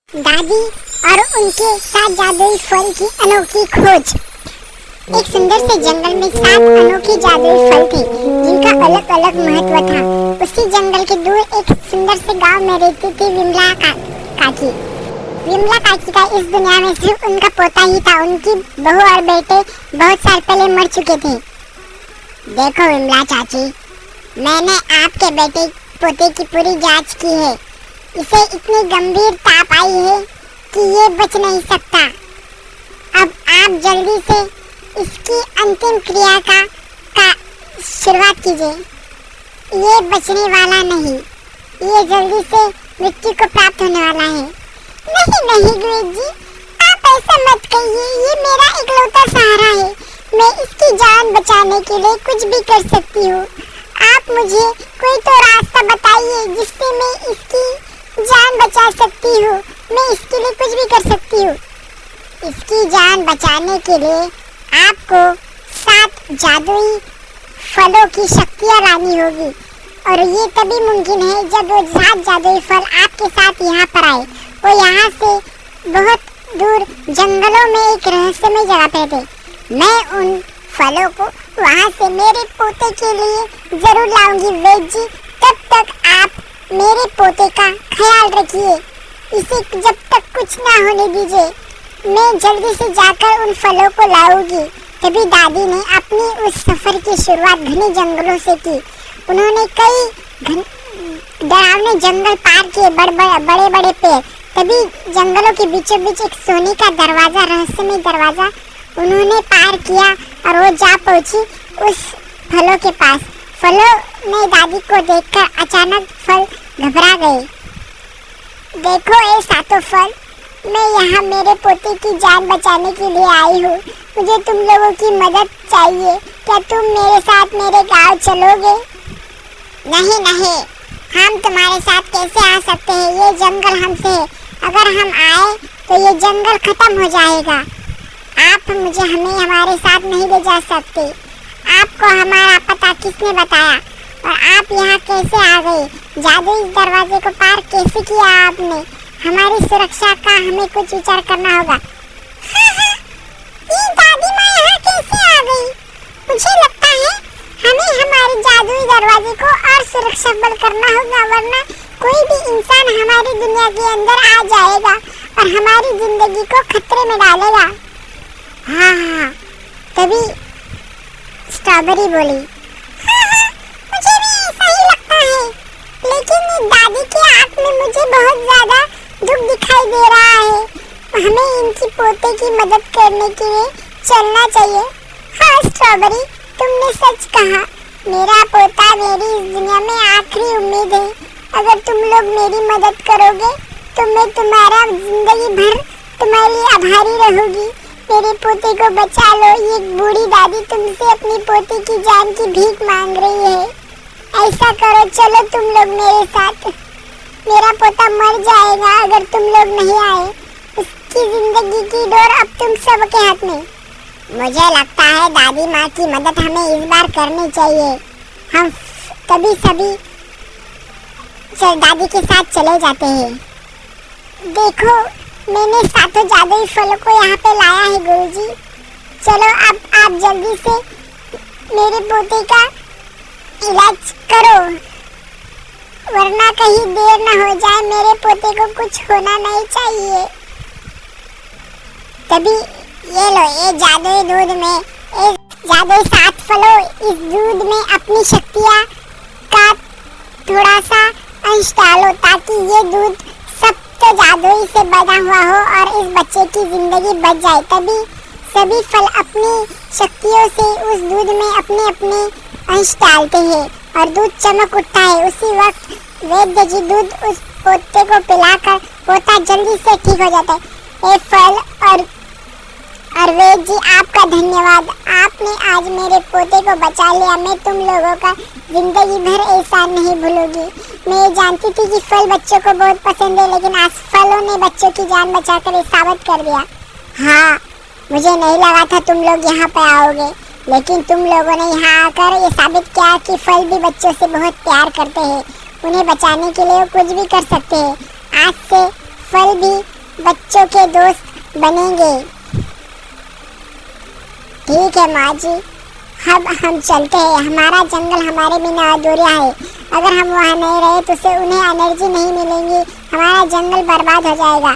दादी और उनके 7 जादुई फल की अनोखी खोज। एक सुंदर से जंगल में 7 अनोखे जादुई फल थे जिनका अलग अलग महत्व था। उसी जंगल के दूर एक सुंदर से गांव में रहती थी विमला काकी। विमला काकी का इस दुनिया में सिर्फ उनका पोता ही था। उनकी बहू और बेटे बहुत साल पहले मर चुके थे। देखो विमला चाची, मैंने आपके बेटे पोते की पूरी जांच की है। इसे इतनी गंभीर ताप आई है कि ये बच नहीं सकता। अब आप जल्दी से इसकी अंतिम क्रिया का शुरुआत कीजिए। ये बचने वाला नहीं, ये जल्दी से मृत्यु को प्राप्त होने वाला है। नहीं गुरु जी, आप ऐसा मत कहिए। ये मेरा इकलौता सहारा है। मैं इसकी जान बचाने के लिए कुछ भी कर सकती हूँ। आप मुझे कोई तो रास्ता बताइए जिससे मैं इसकी जान बचा सकती हूँ। मैं इसके लिए कुछ भी कर सकती हूँ। इसकी जान बचाने के लिए आपको 7 जादुई फलों की शक्तियाँ लानी होगी और ये तभी मुमकिन है जब वो 7 जादुई फल आपके साथ यहाँ पर आए। वो यहाँ से बहुत दूर जंगलों में एक रहस्यमय जगह पे थे। मैं उन फलों को वहाँ से मेरे पोते के लिए जरूर लाऊंगी। वेद जी, तब तक आप मेरे पोते का ख्याल रखिए। इसे जब तक कुछ ना होने दीजिए। मैं जल्दी से जाकर उन फलों को लाऊंगी। तभी दादी ने अपनी उस सफर की शुरुआत घने जंगलों से की। उन्होंने कई डरावने जंगल पार किए, बड़े बड़े पेड़। तभी जंगलों के बीचों बीच एक सोने का दरवाजा, रहस्यमय दरवाजा उन्होंने पार किया और वो जा पहुंची उस फलों के पास। फलों ने दादी को देखकर अचानक फल घबरा गए। देखो ये 7 फल, मैं यहाँ मेरे पोते की जान बचाने के लिए आई हूँ। मुझे तुम लोगों की मदद चाहिए। क्या तुम मेरे साथ मेरे गांव चलोगे? नहीं, हम तुम्हारे साथ कैसे आ सकते हैं? ये जंगल हमसे है। अगर हम आए तो ये जंगल खत्म हो जाएगा। आप हमें हमारे साथ नहीं ले जा सकते। आपको हमारा पता किसने बताया और आप यहाँ कैसे आ गए? जादुई दरवाजे को पार कैसे किया आपने? हमारी सुरक्षा का हमें कुछ विचार करना होगा। हाँ, ये दादी माँ यहाँ कैसे आ गई? मुझे लगता है हमें हमारे जादुई दरवाजे को और सुरक्षाबल करना होगा, वरना कोई भी इंसान हमारी दुनिया के अंदर आ जाएगा और हमारी जिंदगी को खतरे में डालेगा। हाँ, तभी स्ट्रॉबेरी बोली, हाँ, मुझे भी ऐसा ही लगता है। लेकिन दादी की आँख में मुझे बहुत ज्यादा दुख दिखाई दे रहा है। हमें इनकी पोते की मदद करने के लिए चलना चाहिए। हाँ स्ट्रॉबेरी, तुमने सच कहा। मेरा पोता मेरी इस दुनिया में आखिरी उम्मीद है। अगर तुम लोग मेरी मदद करोगे तो मैं तुम्हारा जिंदगी भर तुम्हारे लिए आभारी रहूंगी। मेरे पोते को बचा लो। ये बूढ़ी दादी तुमसे अपनी पोते की जान की भीख मांग रही है। ऐसा करो, चलो तुम लोग मेरे साथ। मेरा पोता मर जाएगा अगर तुम लोग नहीं आए। उसकी जिंदगी की डोर अब तुम सबके हाथ में। मुझे लगता है दादी माँ की मदद हमें इस बार करनी चाहिए। हम तभी सभी दादी के साथ चले जाते हैं। देखो, मैंने 7 जादुई फलों को यहाँ पे लाया है गुरुजी। चलो अब आप जल्दी से मेरे पोते का इलाज करो, वरना कहीं देर न हो जाए। मेरे पोते को कुछ होना नहीं चाहिए। तभी ये लो, ये जादुई दूध में, ये जादुई 7 फलों, इस दूध में अपनी शक्तियाँ का थोड़ा सा अंश डालो ताकि ये दूध तो जादुई से बना हुआ हो और इस बच्चे की जिंदगी बच जाए। तभी सभी फल अपनी शक्तियों से उस दूध में अपने अपने अंश डालते हैं और दूध चमक उठता है। उसी वक्त वैद्य जी दूध उस पोते को पिलाकर पोता जल्दी से ठीक हो जाता है। ये फल और वैद्य जी, आपका धन्यवाद। आपने आज मेरे पोते को बचा लिया। मैं तुम लोगों का जिंदगी भर एहसान नहीं भूलूंगी। मैं जानती थी कि फल बच्चों को बहुत पसंद है, लेकिन आज फलों ने बच्चों की जान बचाकर ये साबित कर दिया। हाँ, मुझे नहीं लगा था तुम लोग यहाँ पे आओगे, लेकिन तुम लोगों ने यहाँ आकर ये साबित किया कि फल भी बच्चों से बहुत प्यार करते हैं। उन्हें बचाने के लिए वो कुछ भी कर सकते हैं। आज से फल भी बच्चों के दोस्त बनेंगे। ठीक है माँ जी, अब हम चलते हैं। हमारा जंगल हमारे बिना अधूरा है। अगर हम वहाँ नहीं रहे तो उसे उन्हें एनर्जी नहीं मिलेंगी, हमारा जंगल बर्बाद हो जाएगा।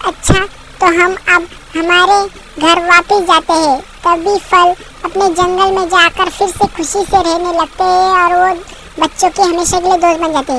अच्छा, तो हम अब हमारे घर वापस जाते हैं। तभी फल अपने जंगल में जाकर फिर से खुशी से रहने लगते हैं और वो बच्चों के हमेशा के लिए दोस्त बन जाते हैं।